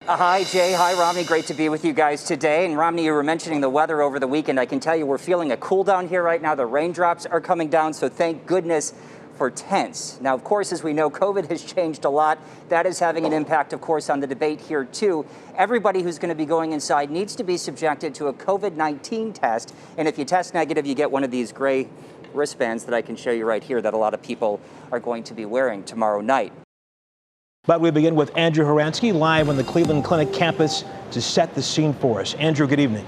Hi, Jay. Hi, Romney. Great to be with you guys today. And Romney, you were mentioning the weather over the weekend. I can tell you we're feeling a cool down here right now. The raindrops are coming down, so thank goodness for tents. Now, of course, as we know, COVID has changed a lot. That is having an impact, of course, on the debate here, too. Everybody who's going to be going inside needs to be subjected to a COVID-19 test. And if you test negative, you get one of these gray wristbands that I can show you right here that a lot of people are going to be wearing tomorrow night. But we begin with Andrew Horansky live on the Cleveland Clinic campus to set the scene for us. Andrew, good evening.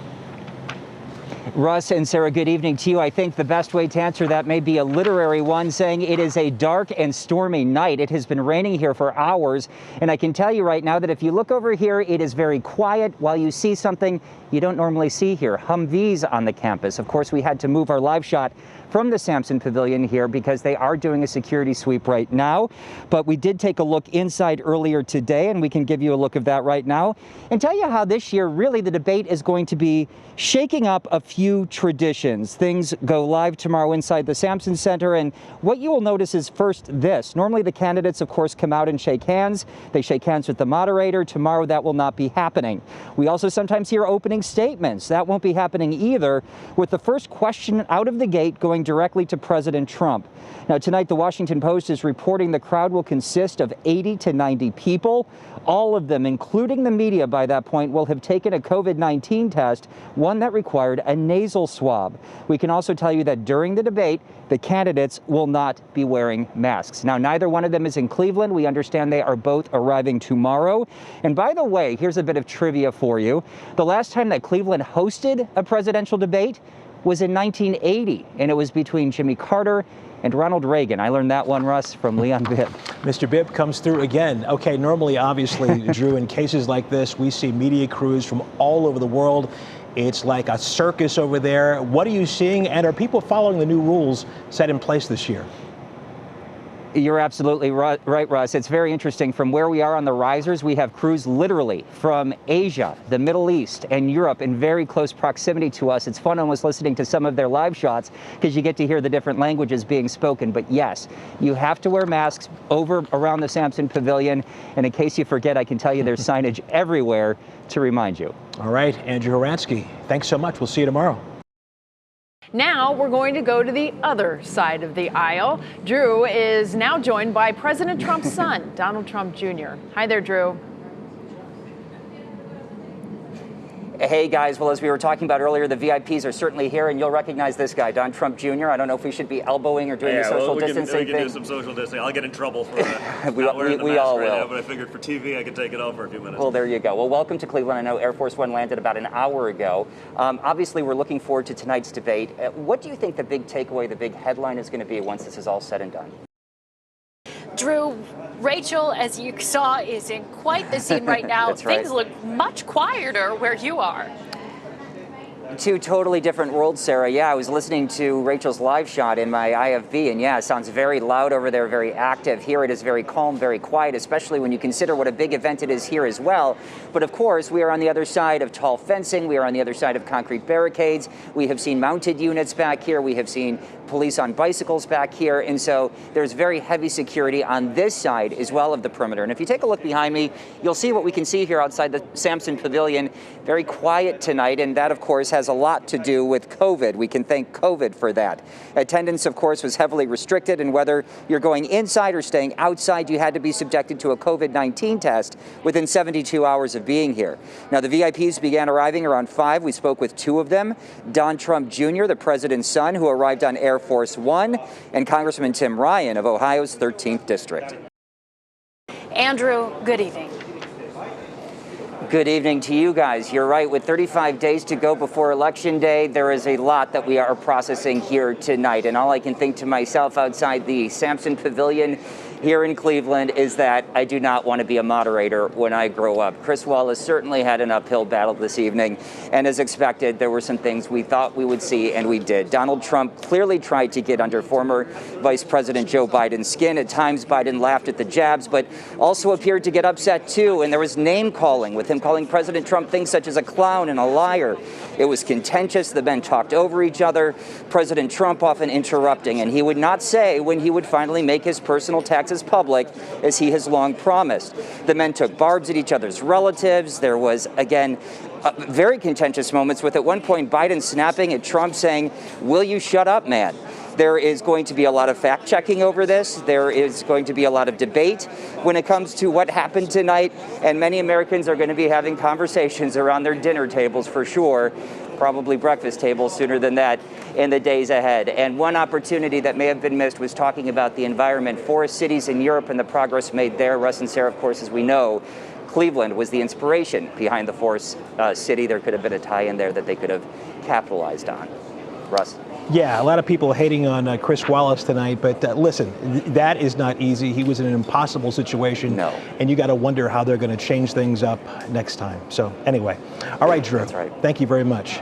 Russ and Sarah, good evening to you. I think the best way to answer that may be a literary one, saying it is a dark and stormy night. It has been raining here for hours, and I can tell you right now that if you look over here, it is very quiet while you see something you don't normally see here, Humvees on the campus. Of course, we had to move our live shot from the Sampson Pavilion here because they are doing a security sweep right now. But we did take a look inside earlier today, and we can give you a look of that right now and tell you how this year really the debate is going to be shaking up a few traditions. Things go live tomorrow inside the Sampson Center, and what you will notice is first this. Normally the candidates, of course, come out and shake hands. They shake hands with the moderator. Tomorrow that will not be happening. We also sometimes hear opening statements. That won't be happening either, with the first question out of the gate going directly to President Trump. Now, tonight, the Washington Post is reporting the crowd will consist of 80 to 90 people. All of them, including the media by that point, will have taken a COVID-19 test, one that required a nasal swab. We can also tell you that during the debate, the candidates will not be wearing masks. Now, neither one of them is in Cleveland. We understand they are both arriving tomorrow. And by the way, here's a bit of trivia for you. The last time that Cleveland hosted a presidential debate was in 1980, and it was between Jimmy Carter and Ronald Reagan. I learned that one, Russ, from Leon Bibb. Mr. Bibb comes through again. Okay, normally, obviously, Drew, in cases like this, we see media crews from all over the world. It's like a circus over there. What are you seeing, and are people following the new rules set in place this year? You're absolutely right, Russ. It's very interesting. From where we are on the risers, we have crews literally from Asia, the Middle East, and Europe in very close proximity to us. It's fun almost listening to some of their live shots because you get to hear the different languages being spoken. But yes, you have to wear masks over around the Sampson Pavilion. And in case you forget, I can tell you there's signage everywhere to remind you. All right, Andrew Horansky, thanks so much. We'll see you tomorrow. Now we're going to go to the other side of the aisle. Drew is now joined by President Trump's son, Donald Trump Jr. Hi there, Drew. Hey, guys. Well, as we were talking about earlier, the VIPs are certainly here, and you'll recognize this guy, Don Trump Jr. I don't know if we should be elbowing or doing the social distancing thing. We can do some social distancing. I'll get in trouble for we not wearing the mask all right will. now, but I figured for TV I could take it off for a few minutes. Well, there you go. Well, welcome to Cleveland. I know Air Force One landed about an hour ago. Obviously, we're looking forward to tonight's debate. What do you think the big takeaway, the big headline is going to be once this is all said and done? Drew, Rachel, as you saw, is in quite the scene right now. That's right. Things look much quieter where you are. Two totally different worlds, Sarah. Yeah, I was listening to Rachel's live shot in my IFB, and yeah, it sounds very loud over there, very active. Here it is very calm, very quiet, especially when you consider what a big event it is here as well. But of course, we are on the other side of tall fencing. We are on the other side of concrete barricades. We have seen mounted units back here. We have seen police on bicycles back here. And so there's very heavy security on this side as well of the perimeter. And if you take a look behind me, you'll see what we can see here outside the Sampson Pavilion. Very quiet tonight, and that, of course, has a lot to do with COVID. We can thank COVID for that. Attendance, of course, was heavily restricted, and whether you're going inside or staying outside, you had to be subjected to a COVID-19 test within 72 hours of being here. Now, the VIPs began arriving around 5. We spoke with two of them, Don Trump Jr., the president's son, who arrived on Air Force One, and Congressman Tim Ryan of Ohio's 13th District. Andrew, good evening. Good evening to you guys. You're right. With 35 days to go before Election Day, there is a lot that we are processing here tonight. And all I can think to myself outside the Sampson Pavilion here in Cleveland is that I do not want to be a moderator when I grow up. Chris Wallace certainly had an uphill battle this evening, and as expected, there were some things we thought we would see, and we did. Donald Trump clearly tried to get under former Vice President Joe Biden's skin. At times, Biden laughed at the jabs, but also appeared to get upset too, and there was name-calling, with him calling President Trump things such as a clown and a liar. It was contentious. The men talked over each other, President Trump often interrupting, and he would not say when he would finally make his personal tax as public as he has long promised. The men took barbs at each other's relatives. There was, again, very contentious moments with, at one point, Biden snapping at Trump saying, "Will you shut up, man?" There is going to be a lot of fact-checking over this. There is going to be a lot of debate when it comes to what happened tonight, and many Americans are going to be having conversations around their dinner tables for sure, probably breakfast tables sooner than that, in the days ahead. And one opportunity that may have been missed was talking about the environment, forest cities in Europe and the progress made there. Russ and Sarah, of course, as we know, Cleveland was the inspiration behind the forest city. There could have been a tie in there that they could have capitalized on. Russ? Yeah, a lot of people hating on Chris Wallace tonight, but listen, that is not easy. He was in an impossible situation. No. And you got to wonder how they're going to change things up next time. So anyway, all right, Drew. That's right. Thank you very much.